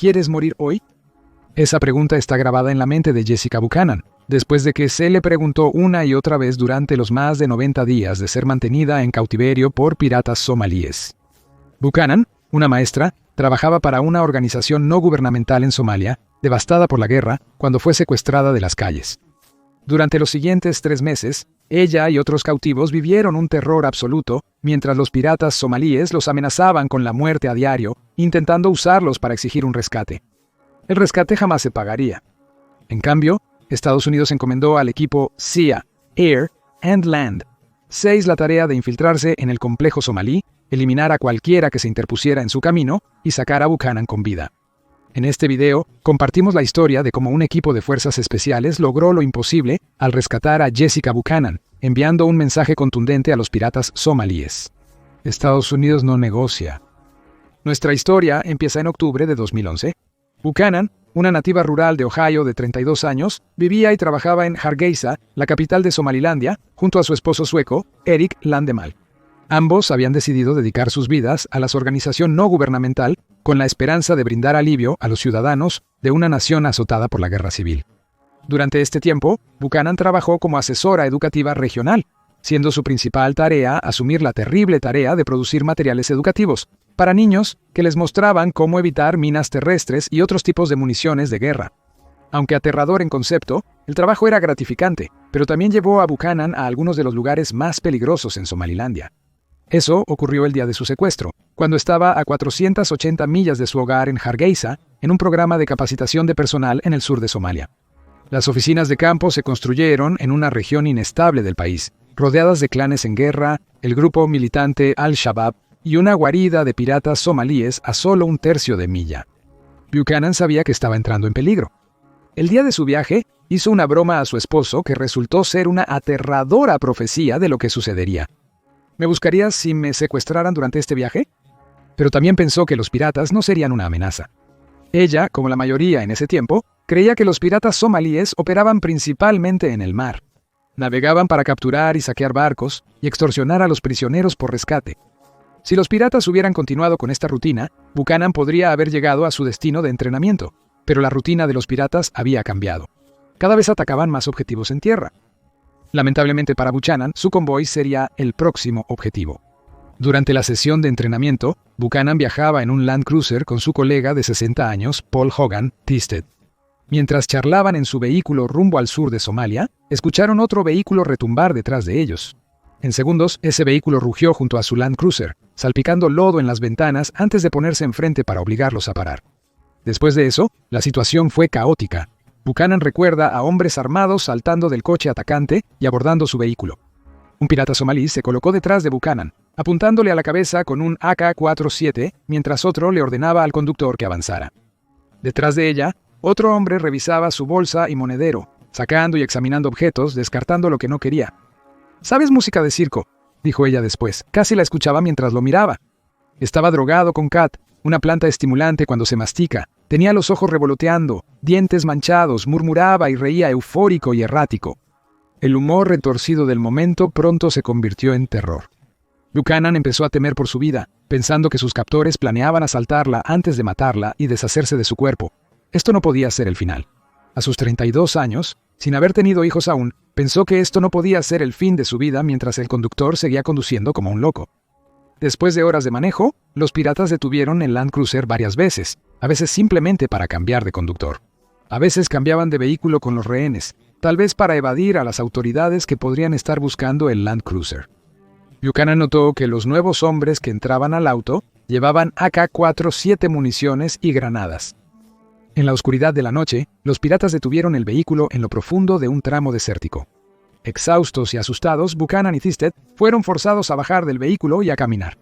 ¿quieres morir hoy? Esa pregunta está grabada en la mente de Jessica Buchanan, después de que se le preguntó una y otra vez durante los más de 90 días de ser mantenida en cautiverio por piratas somalíes. Buchanan, una maestra, trabajaba para una organización no gubernamental en Somalia, devastada por la guerra, cuando fue secuestrada de las calles. Durante los siguientes 3 meses, ella y otros cautivos vivieron un terror absoluto, mientras los piratas somalíes los amenazaban con la muerte a diario, intentando usarlos para exigir un rescate. El rescate jamás se pagaría. En cambio, Estados Unidos encomendó al equipo SEA, Air and Land, 6 la tarea de infiltrarse en el complejo somalí, eliminar a cualquiera que se interpusiera en su camino y sacar a Buchanan con vida. En este video, compartimos la historia de cómo un equipo de fuerzas especiales logró lo imposible al rescatar a Jessica Buchanan, enviando un mensaje contundente a los piratas somalíes. Estados Unidos no negocia. Nuestra historia empieza en octubre de 2011. Buchanan, una nativa rural de Ohio de 32 años, vivía y trabajaba en Hargeisa, la capital de Somalilandia, junto a su esposo sueco, Erik Landemal. Ambos habían decidido dedicar sus vidas a la organización no gubernamental con la esperanza de brindar alivio a los ciudadanos de una nación azotada por la guerra civil. Durante este tiempo, Buchanan trabajó como asesora educativa regional, siendo su principal tarea asumir la terrible tarea de producir materiales educativos para niños que les mostraban cómo evitar minas terrestres y otros tipos de municiones de guerra. Aunque aterrador en concepto, el trabajo era gratificante, pero también llevó a Buchanan a algunos de los lugares más peligrosos en Somalilandia. Eso ocurrió el día de su secuestro, cuando estaba a 480 millas de su hogar en Hargeisa, en un programa de capacitación de personal en el sur de Somalia. Las oficinas de campo se construyeron en una región inestable del país, rodeadas de clanes en guerra, el grupo militante Al-Shabaab y una guarida de piratas somalíes a solo 1/3 de milla. Buchanan sabía que estaba entrando en peligro. El día de su viaje, hizo una broma a su esposo que resultó ser una aterradora profecía de lo que sucedería. ¿Me buscarías si me secuestraran durante este viaje? Pero también pensó que los piratas no serían una amenaza. Ella, como la mayoría en ese tiempo, creía que los piratas somalíes operaban principalmente en el mar. Navegaban para capturar y saquear barcos y extorsionar a los prisioneros por rescate. Si los piratas hubieran continuado con esta rutina, Buchanan podría haber llegado a su destino de entrenamiento, pero la rutina de los piratas había cambiado. Cada vez atacaban más objetivos en tierra. Lamentablemente para Buchanan, su convoy sería el próximo objetivo. Durante la sesión de entrenamiento, Buchanan viajaba en un Land Cruiser con su colega de 60 años, Paul Hogan Thisted. Mientras charlaban en su vehículo rumbo al sur de Somalia, escucharon otro vehículo retumbar detrás de ellos. En segundos, ese vehículo rugió junto a su Land Cruiser, salpicando lodo en las ventanas antes de ponerse enfrente para obligarlos a parar. Después de eso, la situación fue caótica. Buchanan recuerda a hombres armados saltando del coche atacante y abordando su vehículo. Un pirata somalí se colocó detrás de Buchanan, apuntándole a la cabeza con un AK-47, mientras otro le ordenaba al conductor que avanzara. Detrás de ella, otro hombre revisaba su bolsa y monedero, sacando y examinando objetos, descartando lo que no quería. «¿Sabes música de circo?», dijo ella después. Casi la escuchaba mientras lo miraba. Estaba drogado con Kat, una planta estimulante cuando se mastica. Tenía los ojos revoloteando, dientes manchados, murmuraba y reía eufórico y errático. El humor retorcido del momento pronto se convirtió en terror. Buchanan empezó a temer por su vida, pensando que sus captores planeaban asaltarla antes de matarla y deshacerse de su cuerpo. Esto no podía ser el final. A sus 32 años, sin haber tenido hijos aún, pensó que esto no podía ser el fin de su vida mientras el conductor seguía conduciendo como un loco. Después de horas de manejo, los piratas detuvieron el Land Cruiser varias veces, a veces simplemente para cambiar de conductor. A veces cambiaban de vehículo con los rehenes, tal vez para evadir a las autoridades que podrían estar buscando el Land Cruiser. Buchanan notó que los nuevos hombres que entraban al auto llevaban AK-47 municiones y granadas. En la oscuridad de la noche, los piratas detuvieron el vehículo en lo profundo de un tramo desértico. Exhaustos y asustados, Buchanan y Thisted fueron forzados a bajar del vehículo y a caminar.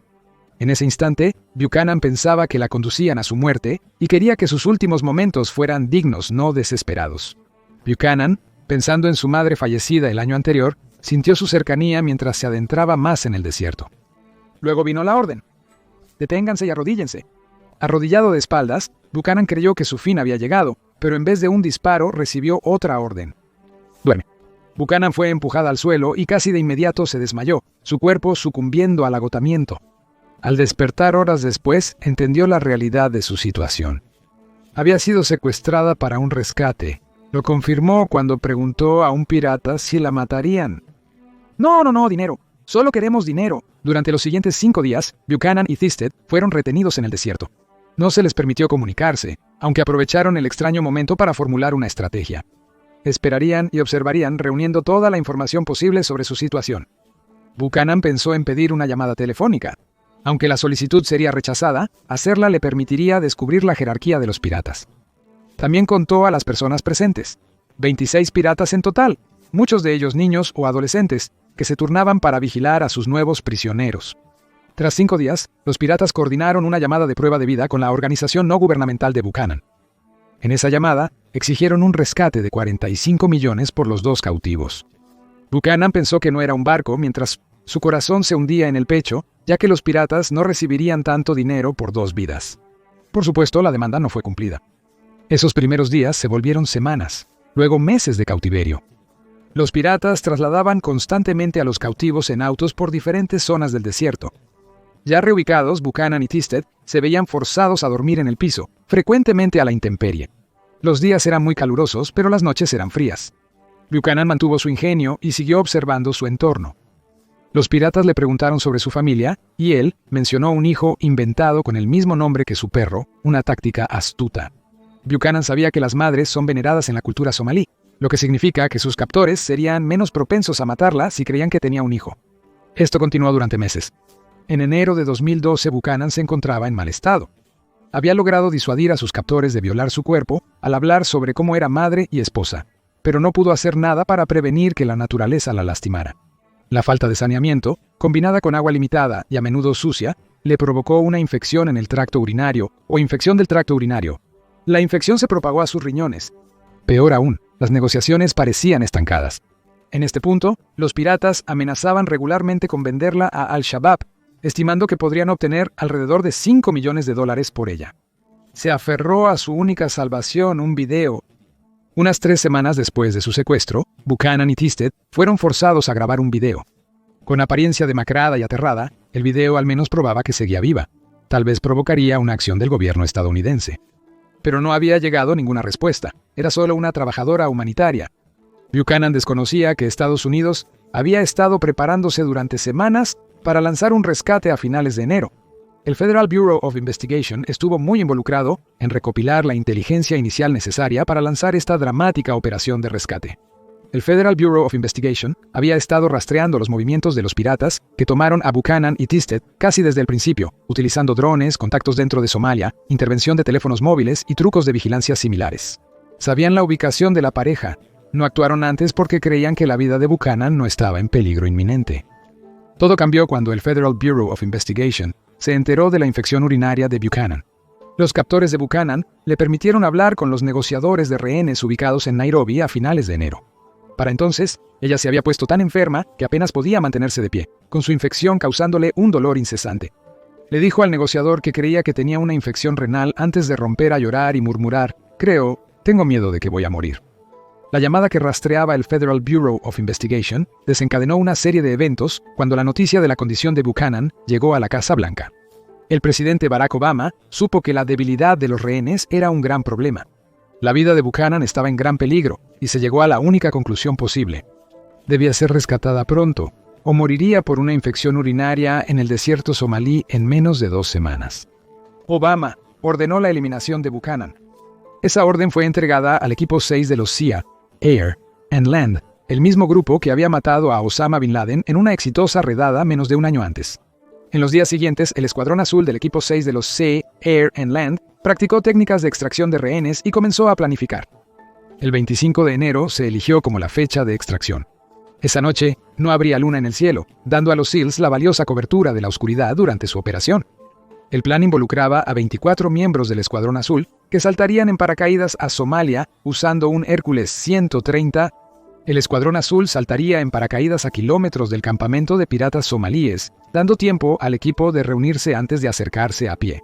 En ese instante, Buchanan pensaba que la conducían a su muerte y quería que sus últimos momentos fueran dignos, no desesperados. Buchanan, pensando en su madre fallecida el año anterior, sintió su cercanía mientras se adentraba más en el desierto. Luego vino la orden. «Deténganse y arrodíllense». Arrodillado de espaldas, Buchanan creyó que su fin había llegado, pero en vez de un disparo recibió otra orden. «Duerme». Buchanan fue empujada al suelo y casi de inmediato se desmayó, su cuerpo sucumbiendo al agotamiento. Al despertar horas después, entendió la realidad de su situación. Había sido secuestrada para un rescate. Lo confirmó cuando preguntó a un pirata si la matarían. No, dinero. Solo queremos dinero. Durante los siguientes 5 días, Buchanan y Thisted fueron retenidos en el desierto. No se les permitió comunicarse, aunque aprovecharon el extraño momento para formular una estrategia. Esperarían y observarían reuniendo toda la información posible sobre su situación. Buchanan pensó en pedir una llamada telefónica. Aunque la solicitud sería rechazada, hacerla le permitiría descubrir la jerarquía de los piratas. También contó a las personas presentes. 26 piratas en total, muchos de ellos niños o adolescentes, que se turnaban para vigilar a sus nuevos prisioneros. Tras 5 días, los piratas coordinaron una llamada de prueba de vida con la organización no gubernamental de Buchanan. En esa llamada, exigieron un rescate de 45 millones por los 2 cautivos. Buchanan pensó que no era un barco mientras su corazón se hundía en el pecho, ya que los piratas no recibirían tanto dinero por 2 vidas. Por supuesto, la demanda no fue cumplida. Esos primeros días se volvieron semanas, luego meses de cautiverio. Los piratas trasladaban constantemente a los cautivos en autos por diferentes zonas del desierto. Ya reubicados, Buchanan y Thisted se veían forzados a dormir en el piso, frecuentemente a la intemperie. Los días eran muy calurosos, pero las noches eran frías. Buchanan mantuvo su ingenio y siguió observando su entorno. Los piratas le preguntaron sobre su familia, y él mencionó un hijo inventado con el mismo nombre que su perro, una táctica astuta. Buchanan sabía que las madres son veneradas en la cultura somalí, lo que significa que sus captores serían menos propensos a matarla si creían que tenía un hijo. Esto continuó durante meses. En enero de 2012, Buchanan se encontraba en mal estado. Había logrado disuadir a sus captores de violar su cuerpo al hablar sobre cómo era madre y esposa, pero no pudo hacer nada para prevenir que la naturaleza la lastimara. La falta de saneamiento, combinada con agua limitada y a menudo sucia, le provocó una infección en el tracto urinario o infección del tracto urinario. La infección se propagó a sus riñones. Peor aún, las negociaciones parecían estancadas. En este punto, los piratas amenazaban regularmente con venderla a Al-Shabaab, estimando que podrían obtener alrededor de $5 millones por ella. Se aferró a su única salvación, un video. Unas 3 semanas después de su secuestro, Buchanan y Thisted fueron forzados a grabar un video. Con apariencia demacrada y aterrada, el video al menos probaba que seguía viva. Tal vez provocaría una acción del gobierno estadounidense. Pero no había llegado ninguna respuesta. Era solo una trabajadora humanitaria. Buchanan desconocía que Estados Unidos había estado preparándose durante semanas para lanzar un rescate a finales de enero. El Federal Bureau of Investigation estuvo muy involucrado en recopilar la inteligencia inicial necesaria para lanzar esta dramática operación de rescate. El Federal Bureau of Investigation había estado rastreando los movimientos de los piratas que tomaron a Buchanan y Thisted casi desde el principio, utilizando drones, contactos dentro de Somalia, intervención de teléfonos móviles y trucos de vigilancia similares. Sabían la ubicación de la pareja. No actuaron antes porque creían que la vida de Buchanan no estaba en peligro inminente. Todo cambió cuando el Federal Bureau of Investigation se enteró de la infección urinaria de Buchanan. Los captores de Buchanan le permitieron hablar con los negociadores de rehenes ubicados en Nairobi a finales de enero. Para entonces, ella se había puesto tan enferma que apenas podía mantenerse de pie, con su infección causándole un dolor incesante. Le dijo al negociador que creía que tenía una infección renal antes de romper a llorar y murmurar: tengo miedo de que voy a morir. La llamada que rastreaba el Federal Bureau of Investigation desencadenó una serie de eventos cuando la noticia de la condición de Buchanan llegó a la Casa Blanca. El presidente Barack Obama supo que la debilidad de los rehenes era un gran problema. La vida de Buchanan estaba en gran peligro y se llegó a la única conclusión posible. Debía ser rescatada pronto o moriría por una infección urinaria en el desierto somalí en menos de 2 semanas. Obama ordenó la eliminación de Buchanan. Esa orden fue entregada al equipo 6 de los CIA, Air and Land, el mismo grupo que había matado a Osama Bin Laden en una exitosa redada menos de un año antes. En los días siguientes, el Escuadrón Azul del equipo 6 de los Sea, Air and Land practicó técnicas de extracción de rehenes y comenzó a planificar. El 25 de enero se eligió como la fecha de extracción. Esa noche no habría luna en el cielo, dando a los SEALs la valiosa cobertura de la oscuridad durante su operación. El plan involucraba a 24 miembros del Escuadrón Azul que saltarían en paracaídas a Somalia usando un Hércules 130. El Escuadrón Azul saltaría en paracaídas a kilómetros del campamento de piratas somalíes, dando tiempo al equipo de reunirse antes de acercarse a pie.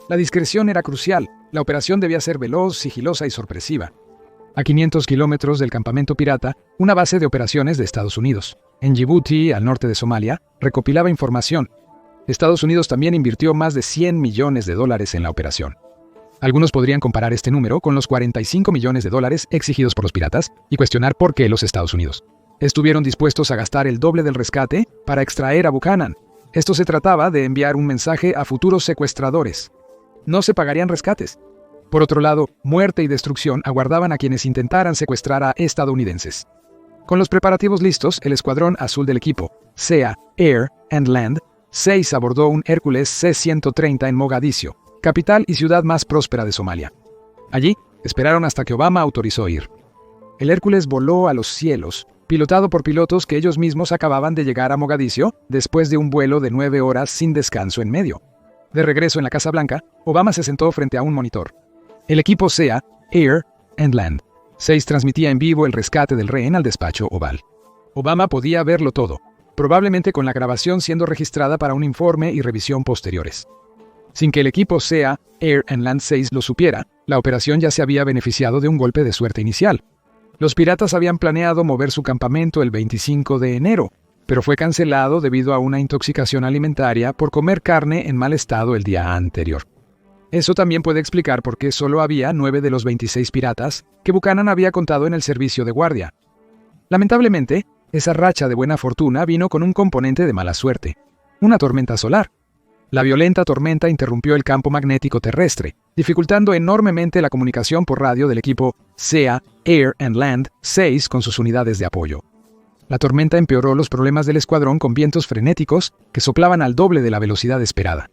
La discreción era crucial. La operación debía ser veloz, sigilosa y sorpresiva. A 500 kilómetros del campamento pirata, una base de operaciones de Estados Unidos, en Djibouti, al norte de Somalia, recopilaba información. Estados Unidos también invirtió más de $100 millones en la operación. Algunos podrían comparar este número con los $45 millones exigidos por los piratas y cuestionar por qué los Estados Unidos estuvieron dispuestos a gastar el doble del rescate para extraer a Buchanan. Esto se trataba de enviar un mensaje a futuros secuestradores. No se pagarían rescates. Por otro lado, muerte y destrucción aguardaban a quienes intentaran secuestrar a estadounidenses. Con los preparativos listos, el escuadrón azul del equipo, SEA, Air and Land 6 abordó un Hércules C-130 en Mogadiscio, capital y ciudad más próspera de Somalia. Allí, esperaron hasta que Obama autorizó ir. El Hércules voló a los cielos, pilotado por pilotos que ellos mismos acababan de llegar a Mogadiscio después de un vuelo de 9 horas sin descanso en medio. De regreso en la Casa Blanca, Obama se sentó frente a un monitor. El equipo SEA, Air and Land 6 transmitía en vivo el rescate del rehén al despacho oval. Obama podía verlo todo, probablemente con la grabación siendo registrada para un informe y revisión posteriores. Sin que el equipo SEA, Air and Land 6 lo supiera, la operación ya se había beneficiado de un golpe de suerte inicial. Los piratas habían planeado mover su campamento el 25 de enero, pero fue cancelado debido a una intoxicación alimentaria por comer carne en mal estado el día anterior. Eso también puede explicar por qué solo había 9 de los 26 piratas que Buchanan había contado en el servicio de guardia. Lamentablemente, esa racha de buena fortuna vino con un componente de mala suerte: una tormenta solar. La violenta tormenta interrumpió el campo magnético terrestre, dificultando enormemente la comunicación por radio del equipo SEA, Air and Land 6 con sus unidades de apoyo. La tormenta empeoró los problemas del escuadrón con vientos frenéticos que soplaban al doble de la velocidad esperada.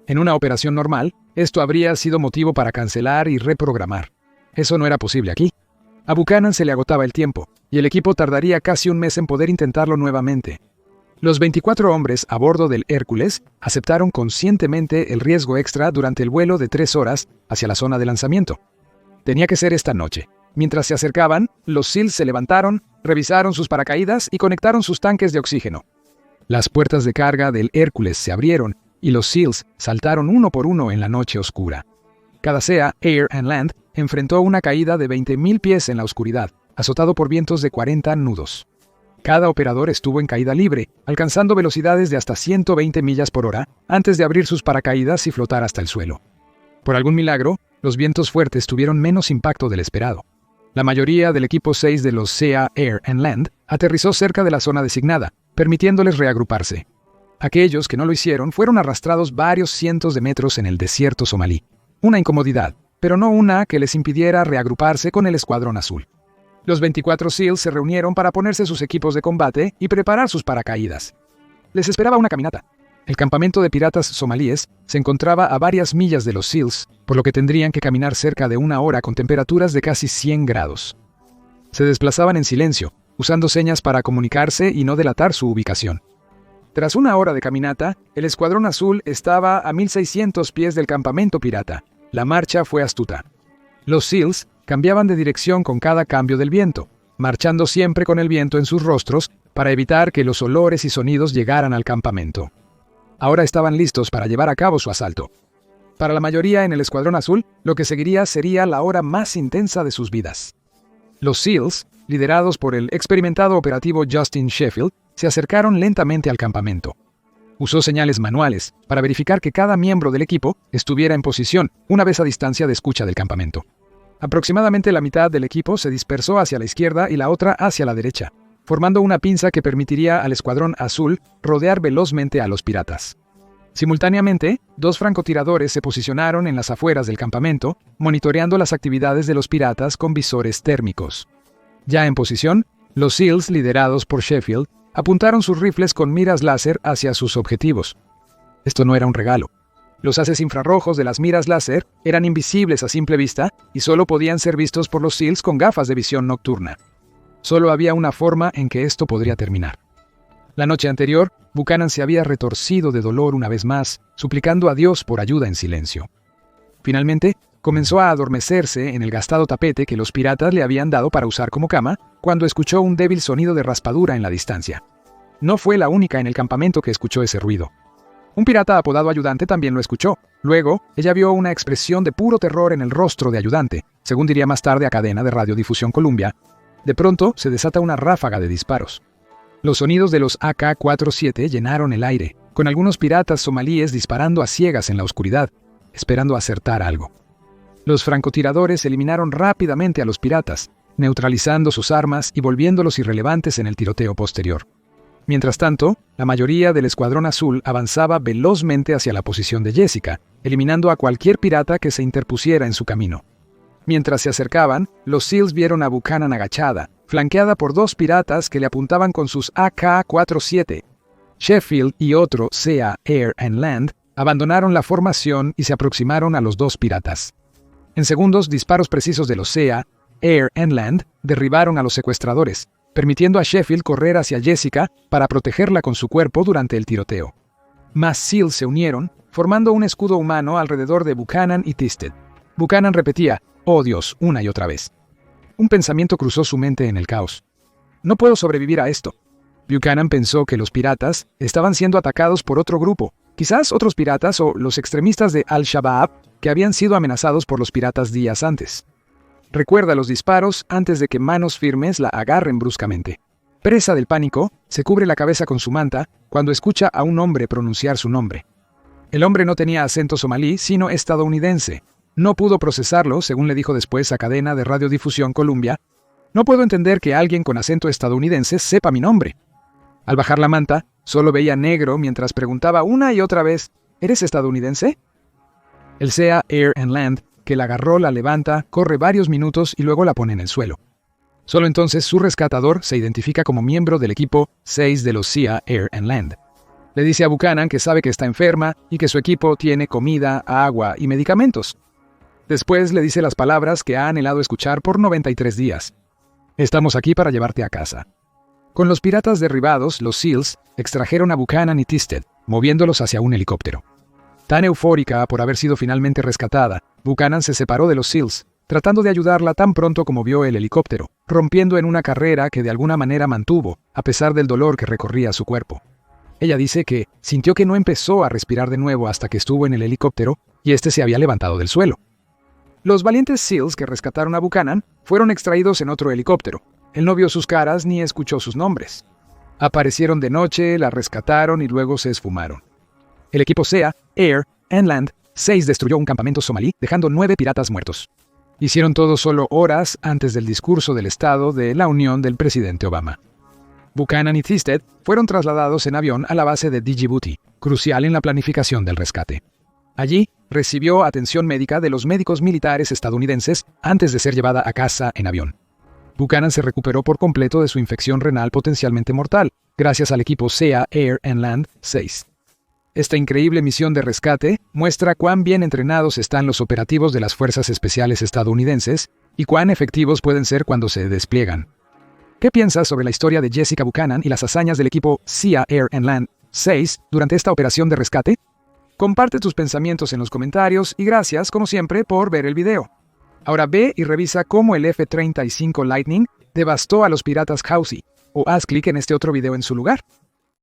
En una operación normal, esto habría sido motivo para cancelar y reprogramar. Eso no era posible aquí. A Buchanan se le agotaba el tiempo, y el equipo tardaría casi un mes en poder intentarlo nuevamente. Los 24 hombres a bordo del Hércules aceptaron conscientemente el riesgo extra durante el vuelo de 3 horas hacia la zona de lanzamiento. Tenía que ser esta noche. Mientras se acercaban, los SEALs se levantaron, revisaron sus paracaídas y conectaron sus tanques de oxígeno. Las puertas de carga del Hércules se abrieron y los SEALs saltaron uno por uno en la noche oscura. Cada SEA, Air and Land enfrentó una caída de 20.000 pies en la oscuridad, azotado por vientos de 40 nudos. Cada operador estuvo en caída libre, alcanzando velocidades de hasta 120 millas por hora antes de abrir sus paracaídas y flotar hasta el suelo. Por algún milagro, los vientos fuertes tuvieron menos impacto del esperado. La mayoría del equipo 6 de los SEA, Air and Land aterrizó cerca de la zona designada, permitiéndoles reagruparse. Aquellos que no lo hicieron fueron arrastrados varios cientos de metros en el desierto somalí. Una incomodidad, pero no una que les impidiera reagruparse con el escuadrón azul. Los 24 SEALs se reunieron para ponerse sus equipos de combate y preparar sus paracaídas. Les esperaba una caminata. El campamento de piratas somalíes se encontraba a varias millas de los SEALs, por lo que tendrían que caminar cerca de 1 hora con temperaturas de casi 100 grados. Se desplazaban en silencio, usando señas para comunicarse y no delatar su ubicación. Tras 1 hora de caminata, el escuadrón azul estaba a 1.600 pies del campamento pirata. La marcha fue astuta. Los SEALs cambiaban de dirección con cada cambio del viento, marchando siempre con el viento en sus rostros para evitar que los olores y sonidos llegaran al campamento. Ahora estaban listos para llevar a cabo su asalto. Para la mayoría en el escuadrón azul, lo que seguiría sería la hora más intensa de sus vidas. Los SEALs, liderados por el experimentado operativo Justin Sheffield, se acercaron lentamente al campamento. Usó señales manuales para verificar que cada miembro del equipo estuviera en posición una vez a distancia de escucha del campamento. Aproximadamente la mitad del equipo se dispersó hacia la izquierda y la otra hacia la derecha, formando una pinza que permitiría al escuadrón azul rodear velozmente a los piratas. Simultáneamente, 2 francotiradores se posicionaron en las afueras del campamento, monitoreando las actividades de los piratas con visores térmicos. Ya en posición, los SEALs, liderados por Sheffield, apuntaron sus rifles con miras láser hacia sus objetivos. Esto no era un regalo. Los haces infrarrojos de las miras láser eran invisibles a simple vista y solo podían ser vistos por los SEALs con gafas de visión nocturna. Solo había una forma en que esto podría terminar. La noche anterior, Buchanan se había retorcido de dolor una vez más, suplicando a Dios por ayuda en silencio. Finalmente, comenzó a adormecerse en el gastado tapete que los piratas le habían dado para usar como cama, cuando escuchó un débil sonido de raspadura en la distancia. No fue la única en el campamento que escuchó ese ruido. Un pirata apodado Ayudante también lo escuchó. Luego, ella vio una expresión de puro terror en el rostro de Ayudante, según diría más tarde a cadena de radiodifusión Columbia. De pronto, se desata una ráfaga de disparos. Los sonidos de los AK-47 llenaron el aire, con algunos piratas somalíes disparando a ciegas en la oscuridad, esperando acertar algo. Los francotiradores eliminaron rápidamente a los piratas, neutralizando sus armas y volviéndolos irrelevantes en el tiroteo posterior. Mientras tanto, la mayoría del Escuadrón Azul avanzaba velozmente hacia la posición de Jessica, eliminando a cualquier pirata que se interpusiera en su camino. Mientras se acercaban, los SEALs vieron a Buchanan agachada, flanqueada por 2 piratas que le apuntaban con sus AK-47. Sheffield y otro SEA Air and Land abandonaron la formación y se aproximaron a los 2 piratas. En segundos, disparos precisos de los SEA Air and Land derribaron a los secuestradores, permitiendo a Sheffield correr hacia Jessica para protegerla con su cuerpo durante el tiroteo. Más SEALs se unieron, formando un escudo humano alrededor de Buchanan y Thisted. Buchanan repetía, «Oh Dios», una y otra vez. Un pensamiento cruzó su mente en el caos. «No puedo sobrevivir a esto». Buchanan pensó que los piratas estaban siendo atacados por otro grupo, quizás otros piratas o los extremistas de Al-Shabaab que habían sido amenazados por los piratas días antes. Recuerda los disparos antes de que manos firmes la agarren bruscamente. Presa del pánico, se cubre la cabeza con su manta cuando escucha a un hombre pronunciar su nombre. El hombre no tenía acento somalí, sino estadounidense. No pudo procesarlo, según le dijo después a cadena de radiodifusión Columbia. «No puedo entender que alguien con acento estadounidense sepa mi nombre». Al bajar la manta, solo veía negro mientras preguntaba una y otra vez, «¿Eres estadounidense?». El SEA Air and Land, que la agarró, la levanta, corre varios minutos y luego la pone en el suelo. Solo entonces su rescatador se identifica como miembro del equipo 6 de los SEA Air and Land. Le dice a Buchanan que sabe que está enferma y que su equipo tiene comida, agua y medicamentos. Después le dice las palabras que ha anhelado escuchar por 93 días. «Estamos aquí para llevarte a casa». Con los piratas derribados, los SEALs extrajeron a Buchanan y Thisted, moviéndolos hacia un helicóptero. Tan eufórica por haber sido finalmente rescatada, Buchanan se separó de los SEALs, tratando de ayudarla tan pronto como vio el helicóptero, rompiendo en una carrera que de alguna manera mantuvo, a pesar del dolor que recorría su cuerpo. Ella dice que sintió que no empezó a respirar de nuevo hasta que estuvo en el helicóptero y este se había levantado del suelo. Los valientes SEALs que rescataron a Buchanan fueron extraídos en otro helicóptero. Él no vio sus caras ni escuchó sus nombres. Aparecieron de noche, la rescataron y luego se esfumaron. El equipo SEA, Air and Land 6 destruyó un campamento somalí, dejando 9 piratas muertos. Hicieron todo solo horas antes del discurso del Estado de la Unión del presidente Obama. Buchanan y Thisted fueron trasladados en avión a la base de Djibouti, crucial en la planificación del rescate. Allí recibió atención médica de los médicos militares estadounidenses antes de ser llevada a casa en avión. Buchanan se recuperó por completo de su infección renal potencialmente mortal, gracias al equipo SEA Air and Land 6. Esta increíble misión de rescate muestra cuán bien entrenados están los operativos de las fuerzas especiales estadounidenses y cuán efectivos pueden ser cuando se despliegan. ¿Qué piensas sobre la historia de Jessica Buchanan y las hazañas del equipo SEA Air and Land 6 durante esta operación de rescate? Comparte tus pensamientos en los comentarios y gracias, como siempre, por ver el video. Ahora ve y revisa cómo el F-35 Lightning devastó a los piratas Houthi, o haz clic en este otro video en su lugar.